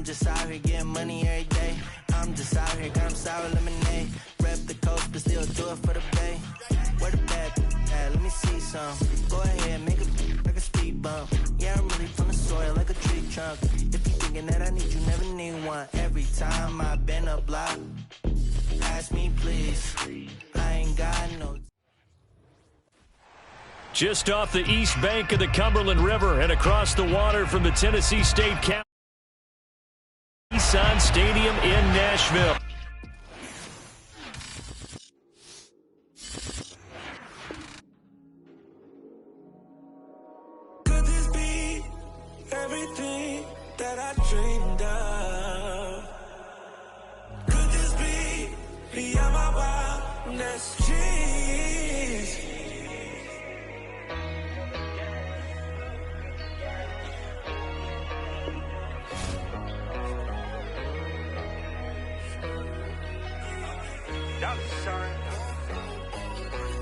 I'm just out here getting money every day. I'm just out here, got 'em sour lemonade. Rep the coast, but still do it for the bay. Where the bad at? Let me see some. Go ahead, make a like a speed bump. Yeah, I'm really from the soil like a tree trunk. If you thinking that I need you, never need one. Every time I bend a block, ask me please. I ain't got no. Just off the east bank of the Cumberland River and across the water from the Tennessee State Capitol, Nissan Stadium in Nashville. Could this be everything that I dreamed of? Could this be beyond my wildest dreams?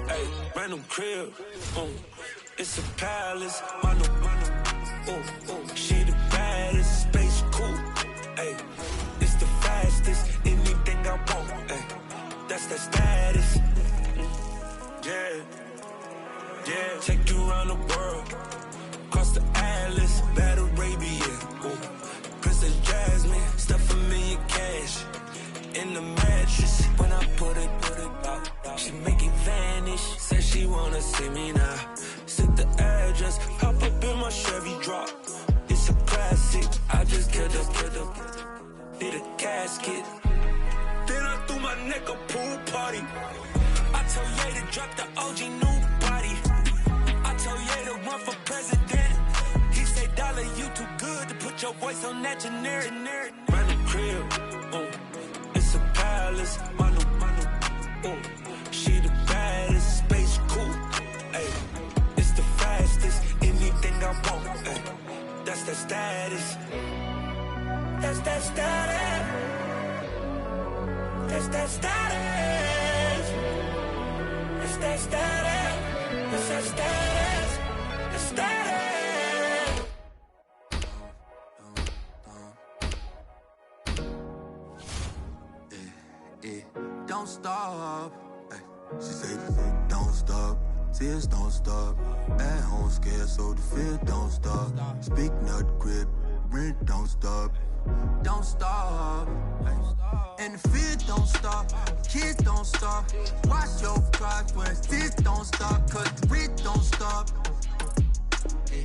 Hey, brand new crib, it's a palace, mano, she the baddest, space cool, hey, it's the fastest, anything I want, hey, that's that status, yeah, take you around the world, across the Atlas, Bad Arabia, Princess Jasmine, stuff $1 million cash, in the mattress, when I put it out, she make it vanish, said she wanna see me now, set the address, hop up in my Chevy drop, it's a classic, I just killed up, did a casket, then I threw my neck a pool party, I told Ye to drop the OG new body, I told Ye to run for president, he said dollar you too good to put your voice on that generic, brand new crib, it's a palace, mano, she the baddest, space cool, ayy, it's the fastest, anything I want, ayy, that's that status, that's that status, that's that status, it's that status, it's that status, it's status. Don't stop. Ay, she say, don't stop. Tears don't stop. At home scared, so the fear don't stop. Speaking of the crib, rent don't stop. Don't stop. Ay, and the fear don't stop. Kids don't stop. Watch your progress. This don't stop, cause the rent don't stop. Ay,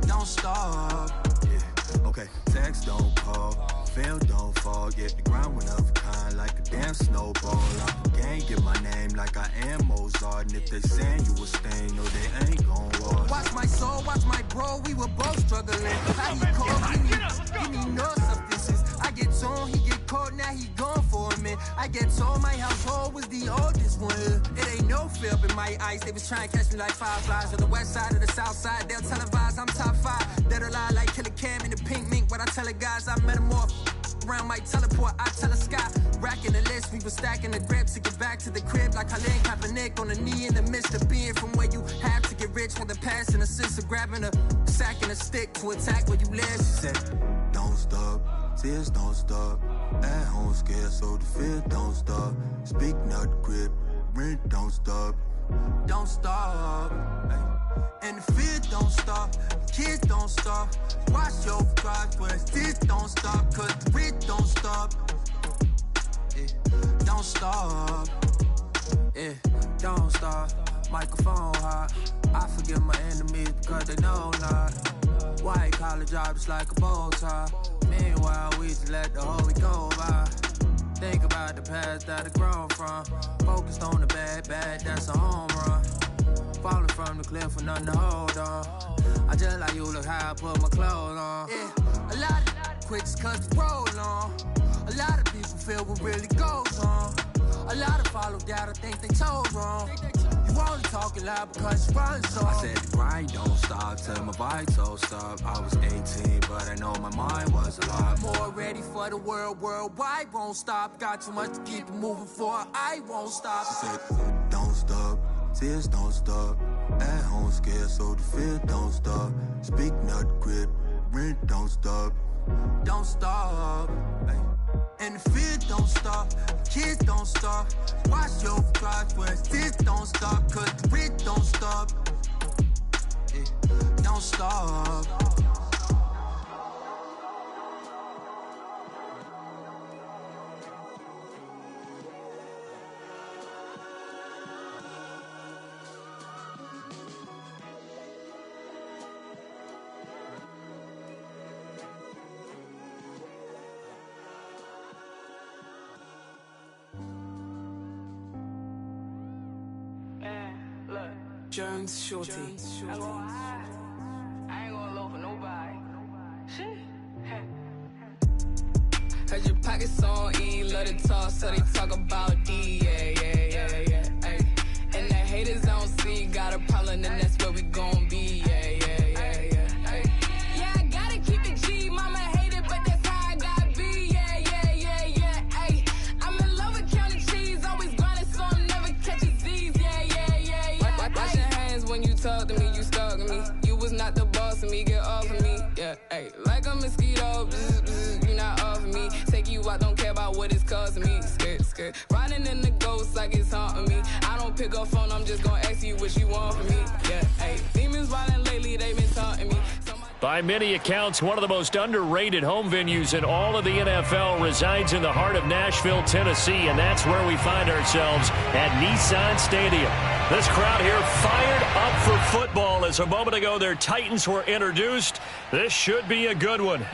don't stop. Yeah. Okay, text don't call. Fail don't fall, yeah, the ground went up kind like a damn snowball. I can get my name like I am Mozart. And if they saying you a stain, no, they ain't gon' walk. Watch my soul, watch my bro, we were both struggling. How he called, he need no substances. I get on, he get caught, now he gone for a minute. I get told my household was the oldest one. It ain't no fear in my eyes, they was trying to catch me like fireflies. On the west side or the south side, they'll televise, I'm top 5. That'll lie like Killer Cam in the pink mink. What I tell the guys, I metamorph. Around my teleport, I tell the sky. Racking the list, we were stacking the grips to get back to the crib like Colin Kaepernick on the knee in the midst of being from where you have to get rich with the pass and assist of grabbing a sack and a stick to attack where you live. She said, don't stop, tears don't stop. At home scared, so the fear don't stop. Speaking of the crib, rent don't stop. Don't stop. Ay. And the fear don't stop, kids don't stop. Watch your progress, this don't stop, cause the rent don't stop. Yeah. Don't stop. Yeah, don't stop. Microphone hot. I forgive my enemies because they know not. White collar job is like a bow tie. Meanwhile, we just let the whole week go by. Think about the past that I grown from. Focused on the bad, that's a home run. Falling from the cliff with nothing to hold on. I just like you look how I put my clothes on. Yeah, a lot of quits cause the road long. A lot of people feel what really goes on. A lot of follow doubt, I think they told wrong. You only talking loud because you run so. I said the grind don't stop till my vitals stop. I was 18, but I know my mind was a lot more ready for the worldwide won't stop. Got too much to keep it moving for, I won't stop. I said, don't stop, tears don't stop. At home scared, so the fear don't stop. Speaking of the crib, rent don't stop. don't stop. Ay. And the fear don't stop, kids don't stop. Watch your drive where this don't stop, cause the rich don't stop. Don't stop. Jones Shorty. I ain't gonna low for nobody. Shit. Heard your pockets on E, love to talk, so they talk about D. Yeah. Ay. And the haters don't see, got a problem, then that's where we gon' be. Yeah. Ay. Yeah, I gotta keep it G, mama hate it, but that's how I gotta be. Yeah. Ay. I'm in love with counting cheese, always grinding, so I'm never catching Z's. Yeah. Wash your hands when you talk to me, you stalking me. You was not the boss of me, get off of me. Yeah, ay. Like a mosquito, you not off of me. Take you out, don't care about what it's costing me. Scared. Riding in the ghost like it's haunting me. I don't pick up phone, I'm just gonna ask you what you want from me. Yeah, ay. Demons riding lately, they been taunting me. By many accounts, one of the most underrated home venues in all of the NFL resides in the heart of Nashville, Tennessee, and that's where we find ourselves at Nissan Stadium. This crowd here fired up for football as a moment ago their Titans were introduced. This should be a good one.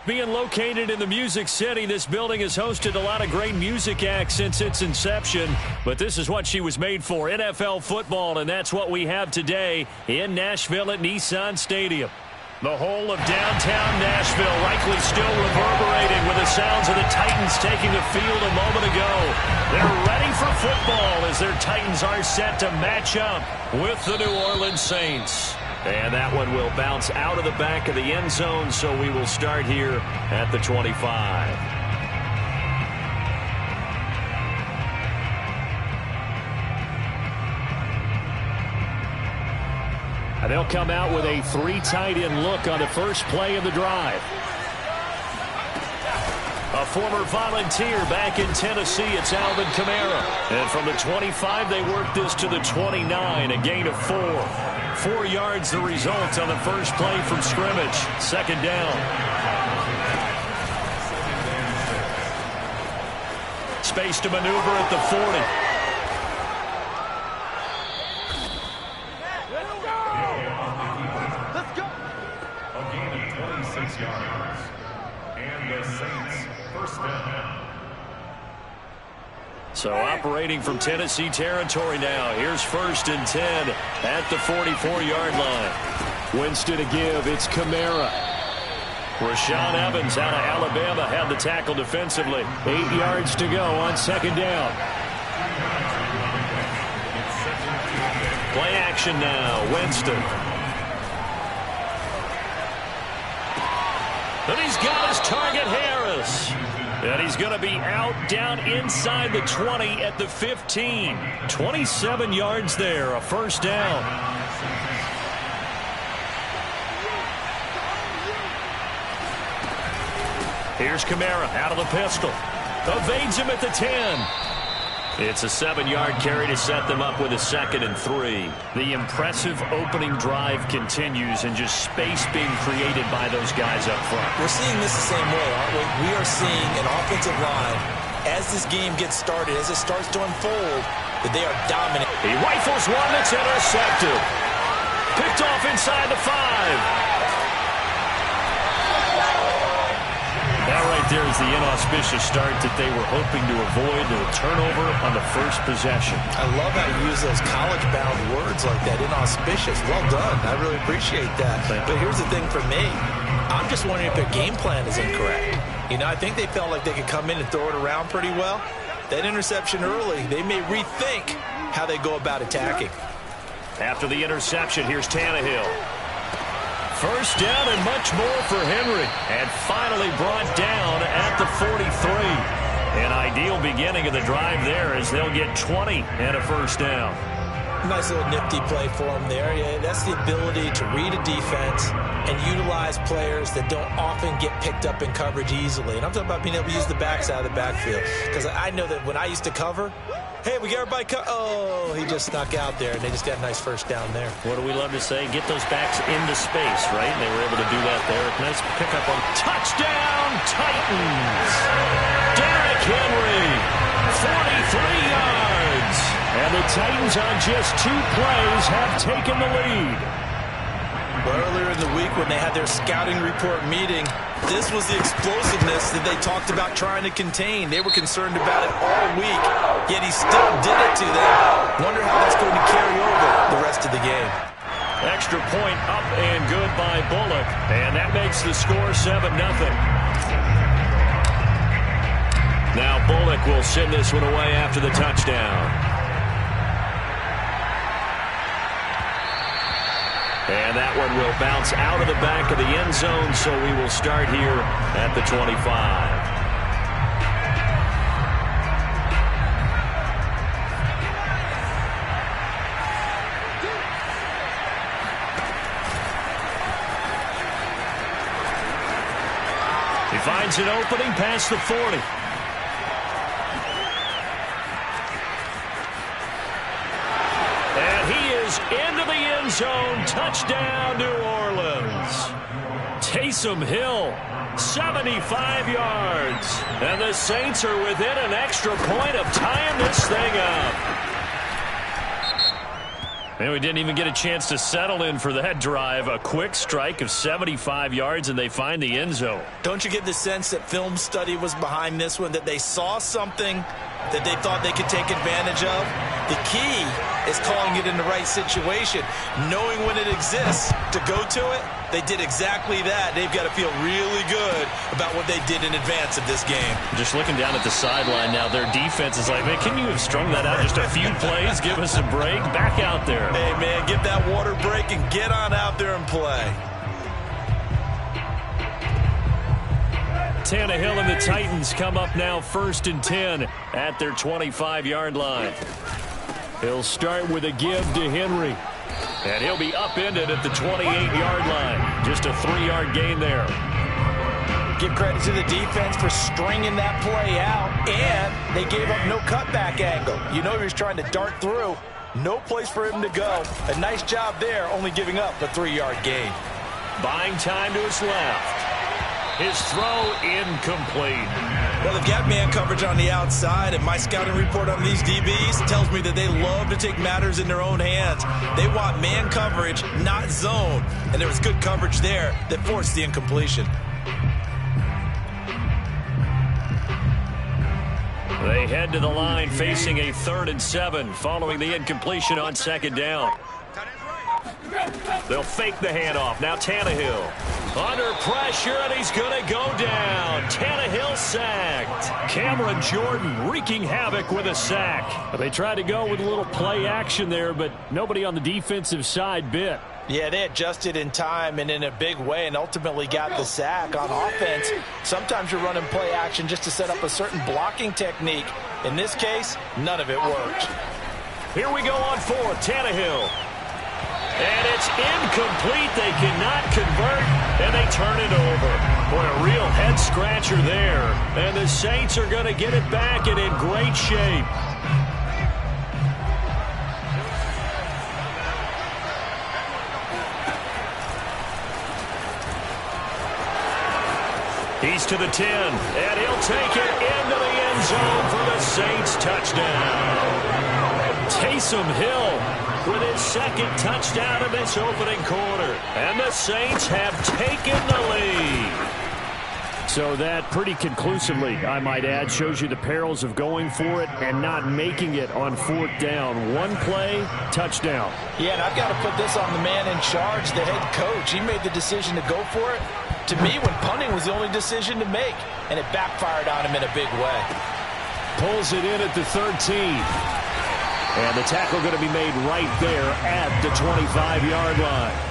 Being located in the Music City, this building has hosted a lot of great music acts since its inception, but this is what she was made for, NFL football, and that's what we have today in Nashville at Nissan Stadium. The whole of downtown Nashville likely still reverberating with the sounds of the Titans taking the field a moment ago. They're ready for football as their Titans are set to match up with the New Orleans Saints. And that one will bounce out of the back of the end zone, so we will start here at the 25. And they'll come out with a 3 tight end look on the first play of the drive. A former volunteer back in Tennessee, it's Alvin Kamara. And from the 25, they work this to the 29, a gain of 4. 4 yards the result on the first play from scrimmage. Second down. Space to maneuver at the 40. Let's go. A gain of 26 yards. And the Saints first down. So operating from Tennessee territory now. Here's 1st and 10 at the 44-yard line. Winston to give. It's Kamara. Rashaan Evans out of Alabama had the tackle defensively. 8 yards to go on second down. Play action now. Winston. And he's got his target, Harris. And he's going to be out down inside the 20 at the 15. 27 yards there, a first down. Here's Kamara out of the pistol. Evades him at the 10. It's a 7-yard carry to set them up with a 2nd and 3. The impressive opening drive continues and just space being created by those guys up front. We're seeing this the same way, aren't we? We are seeing an offensive line, as this game gets started, as it starts to unfold, that they are dominant. He rifles one that's intercepted. Picked off inside the 5. That right there is the inauspicious start that they were hoping to avoid, the turnover on the first possession. I love how you use those college-bound words like that, inauspicious. Well done. I really appreciate that. But here's the thing for me. I'm just wondering if their game plan is incorrect. You know, I think they felt like they could come in and throw it around pretty well. That interception early, they may rethink how they go about attacking. After the interception, here's Tannehill. First down and much more for Henry. And finally brought down at the 43. An ideal beginning of the drive there as they'll get 20 and a first down. Nice little nifty play for them there. Yeah, that's the ability to read a defense and utilize players that don't often get picked up in coverage easily. And I'm talking about being able to use the backside of the backfield. Because I know that when I used to cover, hey, we got everybody oh, he just snuck out there, and they just got a nice first down there. What do we love to say? Get those backs into space, right? And they were able to do that there. Nice pickup on touchdown, Titans. Derrick Henry, 43 yards. And the Titans on just 2 plays have taken the lead. Earlier in the week when they had their scouting report meeting, this was the explosiveness that they talked about trying to contain. They were concerned about it all week, yet he still did it to them. Wonder how that's going to carry over the rest of the game. Extra point up and good by Bullock, and that makes the score 7-0. Now Bullock will send this one away after the touchdown. And that one will bounce out of the back of the end zone, so we will start here at the 25. He finds an opening past the 40. And he is into the end zone. Touchdown, New Orleans. Taysom Hill, 75 yards. And the Saints are within an extra point of tying this thing up. And we didn't even get a chance to settle in for that drive. A quick strike of 75 yards, and they find the end zone. Don't you get the sense that film study was behind this one, that they saw something that they thought they could take advantage of? The key is calling it in the right situation, knowing when it exists to go to it. They did exactly that. They've got to feel really good about what they did in advance of this game. Just looking down at the sideline now, their defense is like, man, can you have strung that out just a few plays? Give us a break. Back out there. Hey, man, get that water break and get on out there and play. Tannehill and the Titans come up now 1st and 10 at their 25-yard line. He'll start with a give to Henry. And he'll be upended at the 28-yard line. Just a 3-yard gain there. Give credit to the defense for stringing that play out, and they gave up no cutback angle. You know he was trying to dart through. No place for him to go. A nice job there, only giving up a 3-yard gain. Buying time to his left. His throw incomplete. Well, they've got man coverage on the outside, and my scouting report on these DBs tells me that they love to take matters in their own hands. They want man coverage, not zone. And there was good coverage there that forced the incompletion. They head to the line facing a 3rd and 7 following the incompletion on 2nd down. They'll fake the handoff. Now Tannehill under pressure, and he's going to go down. Tannehill sacked. Cameron Jordan wreaking havoc with a sack. They tried to go with a little play action there, but nobody on the defensive side bit. Yeah, they adjusted in time and in a big way and ultimately got the sack. On offense, sometimes you're running play action just to set up a certain blocking technique. In this case, none of it worked. Here we go on 4th. Tannehill. And it's incomplete. They cannot convert, and they turn it over. Boy, a real head-scratcher there. And the Saints are going to get it back and in great shape. He's to the 10, and he'll take it into the end zone for the Saints touchdown. Taysom Hill with his 2nd touchdown of this opening quarter. And the Saints have taken the lead. So that pretty conclusively, I might add, shows you the perils of going for it and not making it on 4th down. One play, touchdown. Yeah, and I've got to put this on the man in charge, the head coach. He made the decision to go for it. To me, when punting was the only decision to make, and it backfired on him in a big way. Pulls it in at the 13. And the tackle going to be made right there at the 25-yard line.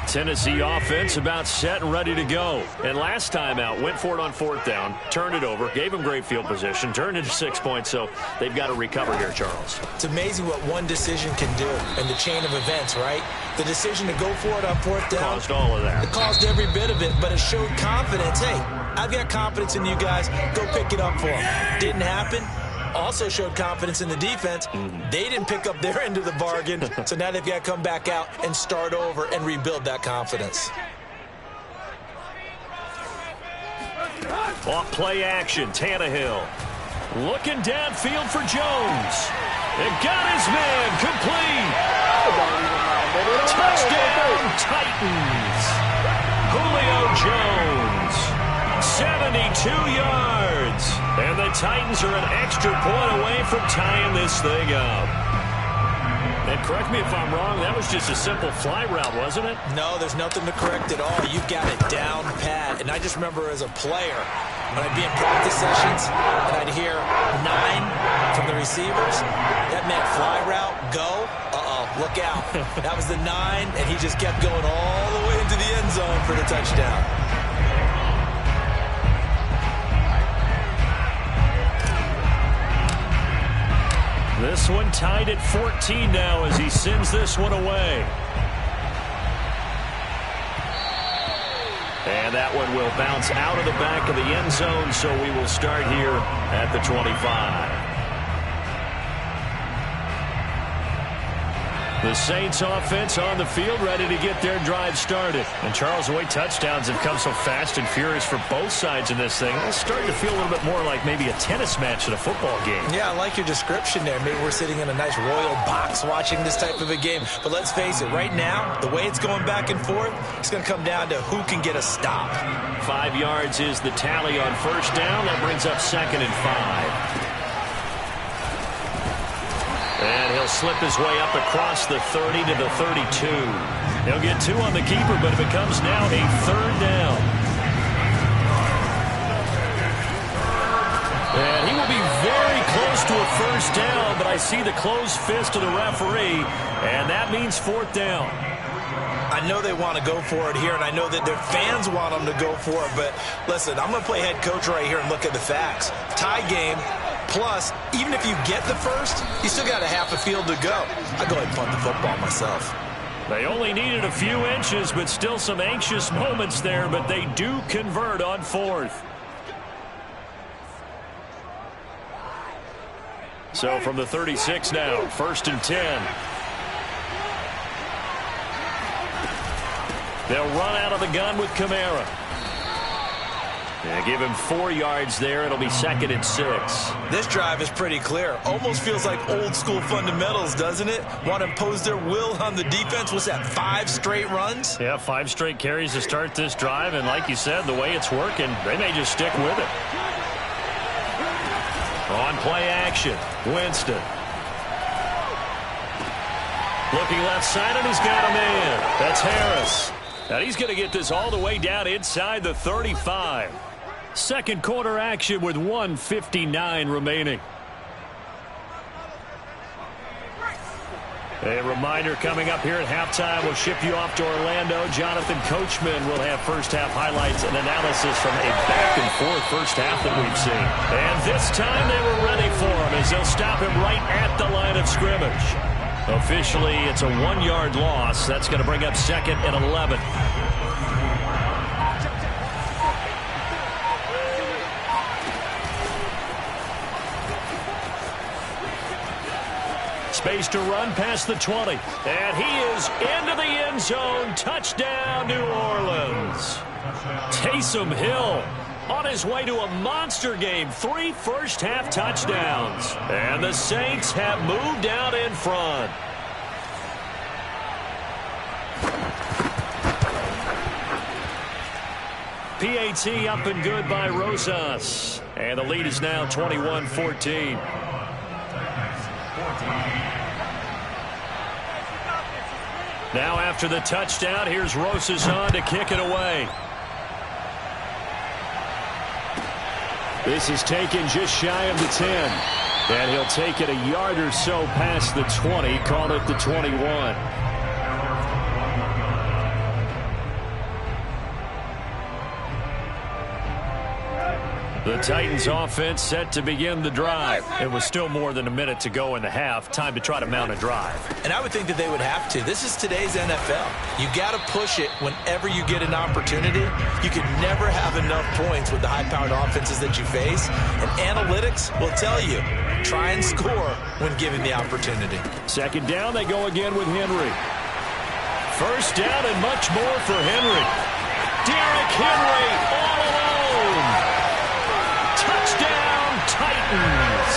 Tennessee offense about set and ready to go. And last time out, went for it on 4th down, turned it over, gave them great field position, turned into 6 points, so they've got to recover here, Charles. It's amazing what one decision can do in the chain of events, right? The decision to go for it on 4th down. Caused all of that. It caused every bit of it, but it showed confidence. Hey, I've got confidence in you guys. Go pick it up for them. Didn't happen. Also showed confidence in the defense. They didn't pick up their end of the bargain, so now they've got to come back out and start over and rebuild that confidence. Off play action, Tannehill. Looking downfield for Jones. It got his man complete. Touchdown, Titans. Julio Jones. 72 yards. And the Titans are an extra point away from tying this thing up. And correct me if I'm wrong, that was just a simple fly route, wasn't it? No, there's nothing to correct at all. You've got it down pat. And I just remember as a player, when I'd be in practice sessions and I'd hear 9 from the receivers, that meant fly route, go. Look out. That was the 9, and he just kept going all the way into the end zone for the touchdown. This one tied at 14 now as he sends this one away. And that one will bounce out of the back of the end zone, so we will start here at the 25. The Saints offense on the field ready to get their drive started. And Charles, the way touchdowns have come so fast and furious for both sides in this thing, it's starting to feel a little bit more like maybe a tennis match in a football game. Yeah, I like your description there. Maybe we're sitting in a nice royal box watching this type of a game. But let's face it, right now, the way it's going back and forth, it's going to come down to who can get a stop. 5 yards is the tally on first down. That brings up 2nd and 5. And he'll slip his way up across the 30 to the 32. He'll get 2 on the keeper, but it becomes now a 3rd down. And he will be very close to a first down, but I see the closed fist of the referee, and that means 4th down. I know they want to go for it here, and I know that their fans want them to go for it, but listen, I'm going to play head coach right here and look at the facts. Tie game, plus, even if you get the first, you still got a half a field to go. I go ahead and punt the football myself. They only needed a few inches, but still some anxious moments there, but they do convert on fourth. So from the 36 now, 1st and 10. They'll run out of the gun with Kamara. They give him 4 yards there. It'll be 2nd and 6. This drive is pretty clear. Almost feels like old school fundamentals, doesn't it? Want to impose their will on the defense. What's that, 5 straight runs? Yeah, 5 straight carries to start this drive. And like you said, the way it's working, they may just stick with it. On play action, Winston. Looking left side, and he's got a man. That's Harris. And he's going to get this all the way down inside the 35. Second quarter action with 1:59 remaining. A reminder coming up here at halftime. We'll ship you off to Orlando. Jonathan Coachman will have first half highlights and analysis from a back-and-forth first half that we've seen. And this time they were ready for him as they'll stop him right at the line of scrimmage. Officially, it's a 1-yard loss. That's going to bring up 2nd and 11. Space to run past the 20. And he is into the end zone. Touchdown, New Orleans. Taysom Hill on his way to a monster game. 3 first-half touchdowns. And the Saints have moved out in front. PAT up and good by Rosas. And the lead is now 21-14. Now after the touchdown, here's Rosas on to kick it away. This is taken just shy of the 10. And he'll take it a yard or so past the 20, call it the 21. The Titans offense set to begin the drive. It was still more than a minute to go in the half. Time to try to mount a drive. And I would think that they would have to. This is today's NFL. You got to push it whenever you get an opportunity. You can never have enough points with the high-powered offenses that you face. And analytics will tell you, try and score when given the opportunity. 2nd down, they go again with Henry. 1st down and much more for Henry. Derrick Henry all alone. Touchdown, Titans.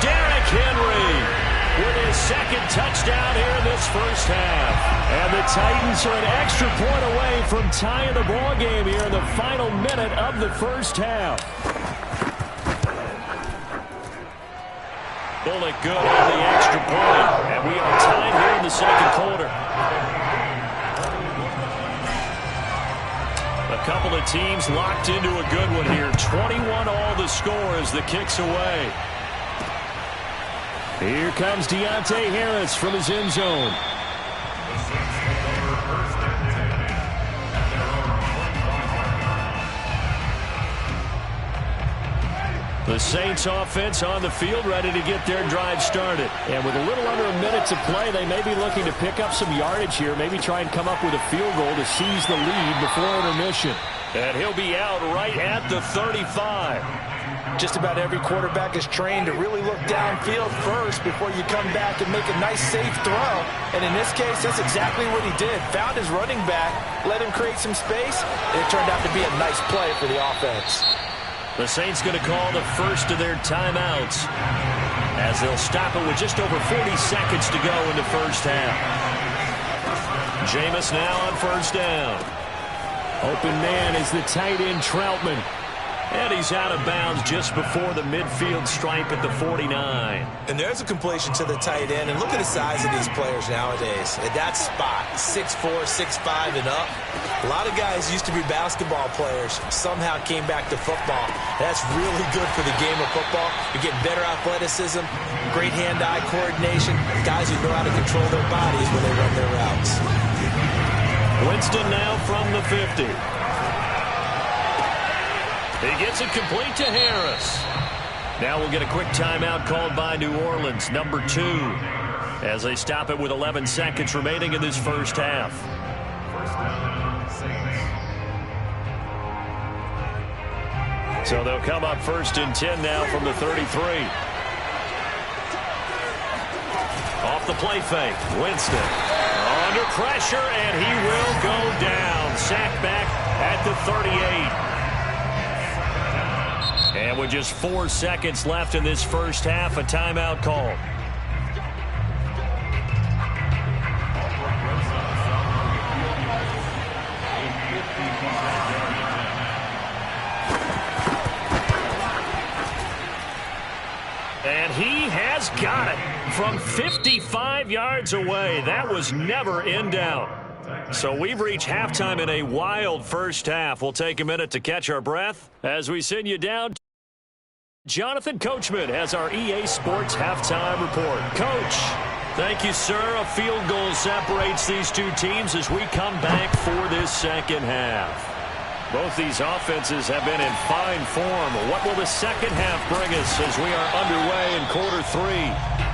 Derrick Henry with his 2nd touchdown here in this first half. And the Titans are an extra point away from tying the ball game here in the final minute of the first half. Bullock good on the extra point. And we are tied here in the 2nd quarter. A couple of teams locked into a good one here. 21 all the score as the kick's away. Here comes Deontay Harris from his end zone. The Saints offense on the field ready to get their drive started. And with a little under a minute to play, they may be looking to pick up some yardage here. Maybe try and come up with a field goal to seize the lead before intermission. And he'll be out right at the 35. Just about every quarterback is trained to really look downfield first before you come back and make a nice, safe throw. And in this case, that's exactly what he did. Found his running back, let him create some space, and it turned out to be a nice play for the offense. The Saints going to call the first of their timeouts as they'll stop it with just over 40 seconds to go in the first half. Jameis now on 1st down. Open man is the tight end Troutman. And he's out of bounds just before the midfield stripe at the 49. And there's a completion to the tight end. And look at the size of these players nowadays. At that spot, 6'4", 6'5", and up. A lot of guys used to be basketball players. Somehow came back to football. That's really good for the game of football. You're getting better athleticism, great hand-eye coordination, guys who know how to control their bodies when they run their routes. Winston now from the 50. He gets it complete to Harris. Now we'll get a quick timeout called by New Orleans, number 2, as they stop it with 11 seconds remaining in this first half. First down, Saints. So they'll come up 1st and 10 now from the 33. Off the play fake, Winston under pressure, and he will go down. Sacked back at the 38. And with just 4 seconds left in this first half, a timeout call. And he has got it from 55 yards away. That was never in doubt. So we've reached halftime in a wild first half. We'll take a minute to catch our breath as we send you down. Jonathan Coachman has our EA Sports halftime report. Coach, thank you, sir. A field goal separates these two teams as we come back for this second half. Both these offenses have been in fine form. What will the second half bring us as we are underway in quarter 3?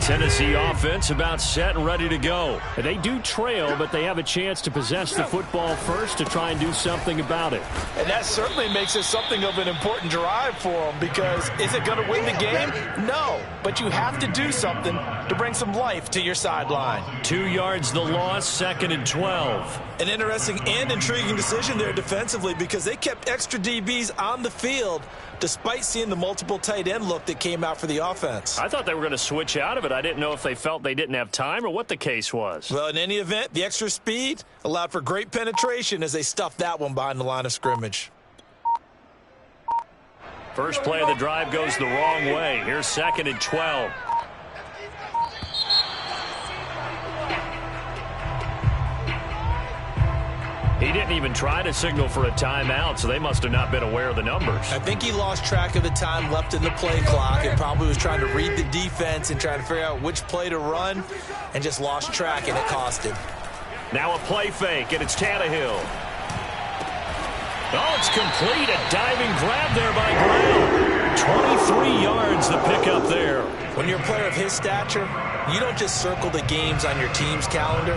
Tennessee offense about set and ready to go. They do trail, but they have a chance to possess the football first to try and do something about it. And that certainly makes it something of an important drive for them, because is it going to win the game? No, but you have to do something to bring some life to your sideline. 2 yards the loss, 2nd and 12. An interesting and intriguing decision there defensively, because they kept extra DBs on the field despite seeing the multiple tight end look that came out for the offense. I thought they were going to switch out of it. I didn't know if they felt they didn't have time or what the case was. Well, in any event, the extra speed allowed for great penetration as they stuffed that one behind the line of scrimmage. First play of the drive goes the wrong way. Here's 2nd and 12. He didn't even try to signal for a timeout, so they must have not been aware of the numbers. I think he lost track of the time left in the play clock and probably was trying to read the defense and trying to figure out which play to run, and just lost track, and it cost him. Now a play fake, and it's Tannehill. Oh, it's complete. A diving grab there by Brown. 23 yards the pickup there. When you're a player of his stature, you don't just circle the games on your team's calendar.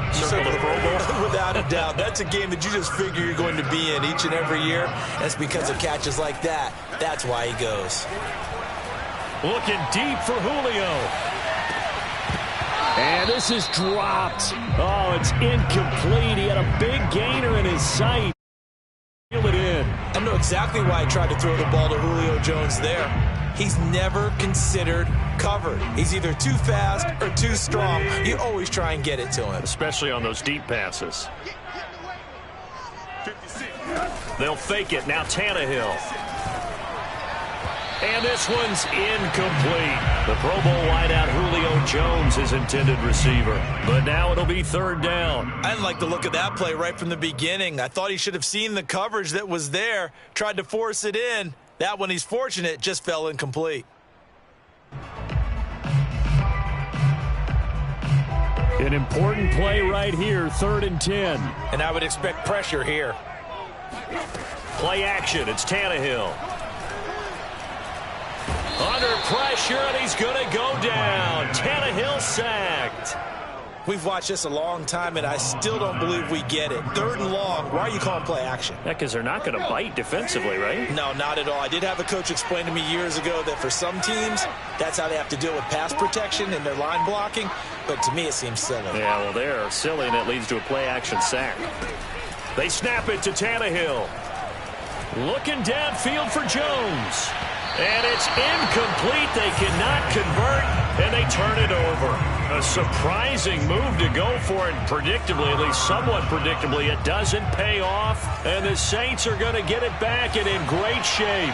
You Circle the Pro Bowl? Without a doubt. That's a game that you just figure you're going to be in each and every year. That's because of catches like that. That's why he goes. Looking deep for Julio. And this is dropped. Oh, it's incomplete. He had a big gainer in his sight. Reel it in. I know exactly why I tried to throw the ball to Julio Jones there. He's never considered covered. He's either too fast or too strong. You always try and get it to him. Especially on those deep passes. They'll fake it. Now Tannehill. And this one's incomplete. The Pro Bowl wideout Julio Jones, his intended receiver. But now it'll be 3rd down. I didn't like the look of that play right from the beginning. I thought he should have seen the coverage that was there, tried to force it in. That one, he's fortunate, just fell incomplete. An important play right here, 3rd and 10. And I would expect pressure here. Play action, it's Tannehill. Under pressure, and he's going to go down. Tannehill sacked. We've watched this a long time, and I still don't believe we get it. 3rd and long. Why are you calling play action? Yeah, because they're not going to bite defensively, right? No, not at all. I did have a coach explain to me years ago that for some teams, that's how they have to deal with pass protection and their line blocking. But to me, it seems silly. Yeah, well, they're silly, and it leads to a play action sack. They snap it to Tannehill. Looking downfield for Jones. And it's incomplete. They cannot convert, and they turn it over. A surprising move to go for it. Predictably, at least somewhat predictably, it doesn't pay off. And the Saints are going to get it back and in great shape.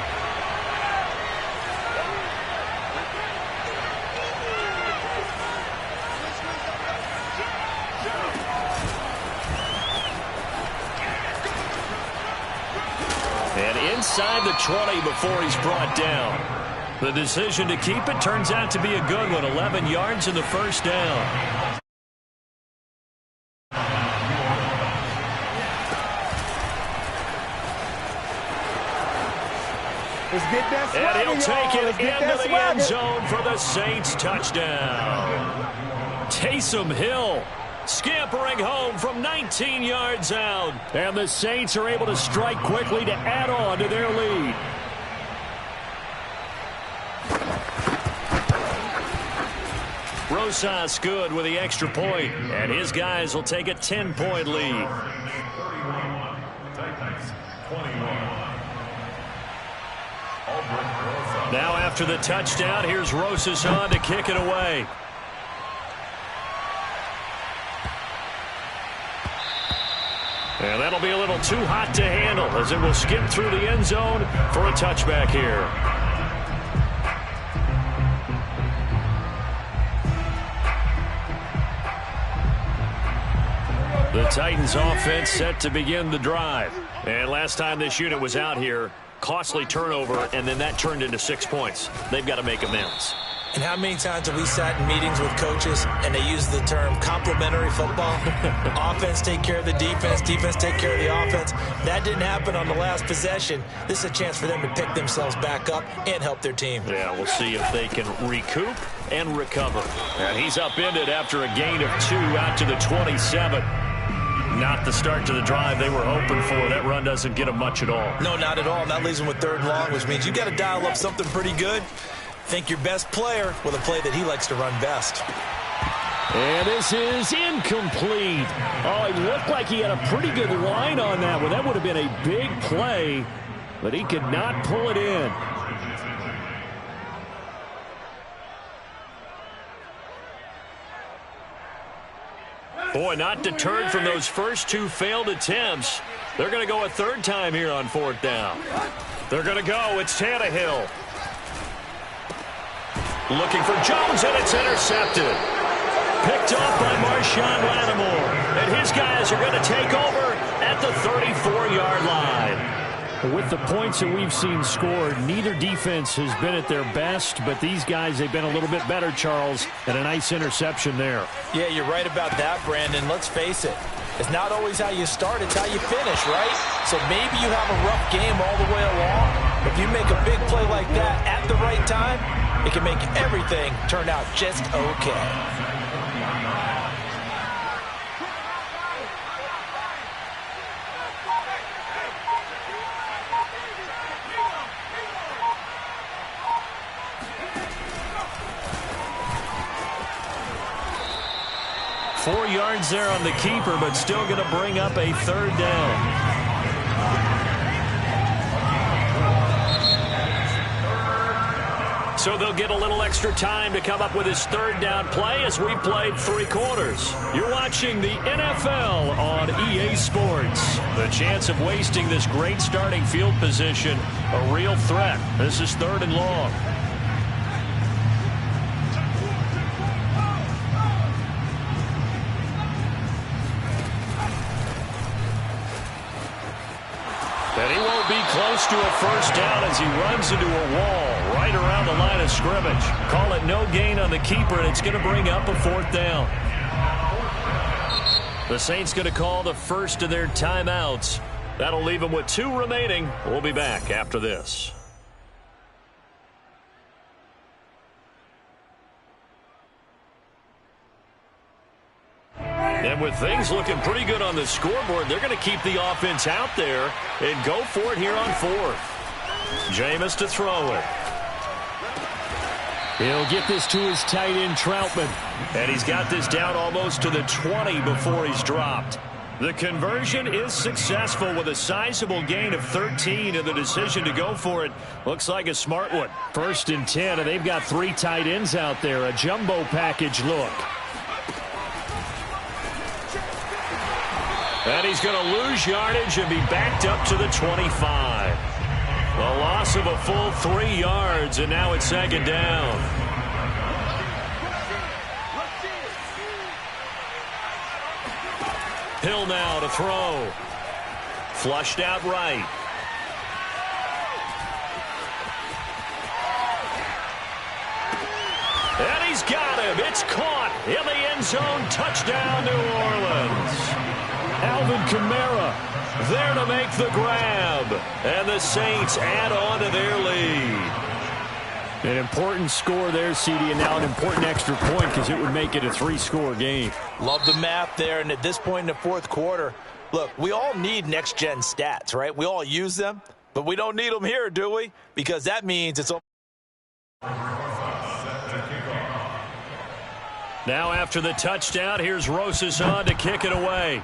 And inside the 20 before he's brought down. The decision to keep it turns out to be a good one. 11 yards in the first down. And he'll take it into the end zone for the Saints touchdown. Taysom Hill scampering home from 19 yards out. And the Saints are able to strike quickly to add on to their lead. Rosas good with the extra point, and his guys will take a 10-point lead. 21. Now after the touchdown, here's Rosas on to kick it away. And that'll be a little too hot to handle as it will skip through the end zone for a touchback here. The Titans offense set to begin the drive. And last time this unit was out here, costly turnover, and then that turned into 6 points. They've got to make amends. And how many times have we sat in meetings with coaches and they use the term complementary football? Offense take care of the defense, defense take care of the offense. That didn't happen on the last possession. This is a chance for them to pick themselves back up and help their team. Yeah, we'll see if they can recoup and recover. And he's upended after a gain of 2 out to the 27. Not the start to the drive they were hoping for. That run doesn't get them much at all. No, not at all. That leaves them with 3rd and long, which means you got to dial up something pretty good. Think your best player with a play that he likes to run best. And this is incomplete. Oh, it looked like he had a pretty good line on that one. That would have been a big play, but he could not pull it in. Boy, not deterred from those first 2 failed attempts. They're going to go a 3rd time here on 4th down. They're going to go. It's Tannehill. Looking for Jones, and it's intercepted. Picked off by Marshawn Lattimore. And his guys are going to take over at the 34-yard line. With the points that we've seen scored, neither defense has been at their best, but these guys, they've been a little bit better, Charles, and a nice interception there. Yeah, you're right about that, Brandon. Let's face it. It's not always how you start, it's how you finish, right? So maybe you have a rough game all the way along. If you make a big play like that at the right time, it can make everything turn out just okay. 4 yards there on the keeper, but still going to bring up a 3rd down. So they'll get a little extra time to come up with his 3rd down play as we played 3 quarters. You're watching the NFL on EA Sports. The chance of wasting this great starting field position, a real threat. This is 3rd and long. And he won't be close to a 1st down as he runs into a wall right around the line of scrimmage. Call it no gain on the keeper, and it's going to bring up a 4th down. The Saints going to call the first of their timeouts. That'll leave them with 2 remaining. We'll be back after this. And with things looking pretty good on the scoreboard, they're going to keep the offense out there and go for it here on 4th. Jameis to throw it. He'll get this to his tight end, Troutman. And he's got this down almost to the 20 before he's dropped. The conversion is successful with a sizable gain of 13, and the decision to go for it looks like a smart one. 1st and 10, and they've got 3 tight ends out there. A jumbo package look. And he's going to lose yardage and be backed up to the 25. A loss of a full 3 yards, and now it's 2nd down. Hill now to throw. Flushed out right. And he's got him. It's caught in the end zone. Touchdown, New Orleans. Alvin Kamara there to make the grab. And the Saints add on to their lead. An important score there, CD, and now an important extra point because it would make it a 3-score game. Love the math there, and at this point in the fourth quarter, look, we all need next-gen stats, right? We all use them, but we don't need them here, do we? Because that means it's... Now after the touchdown, here's Rosas on to kick it away.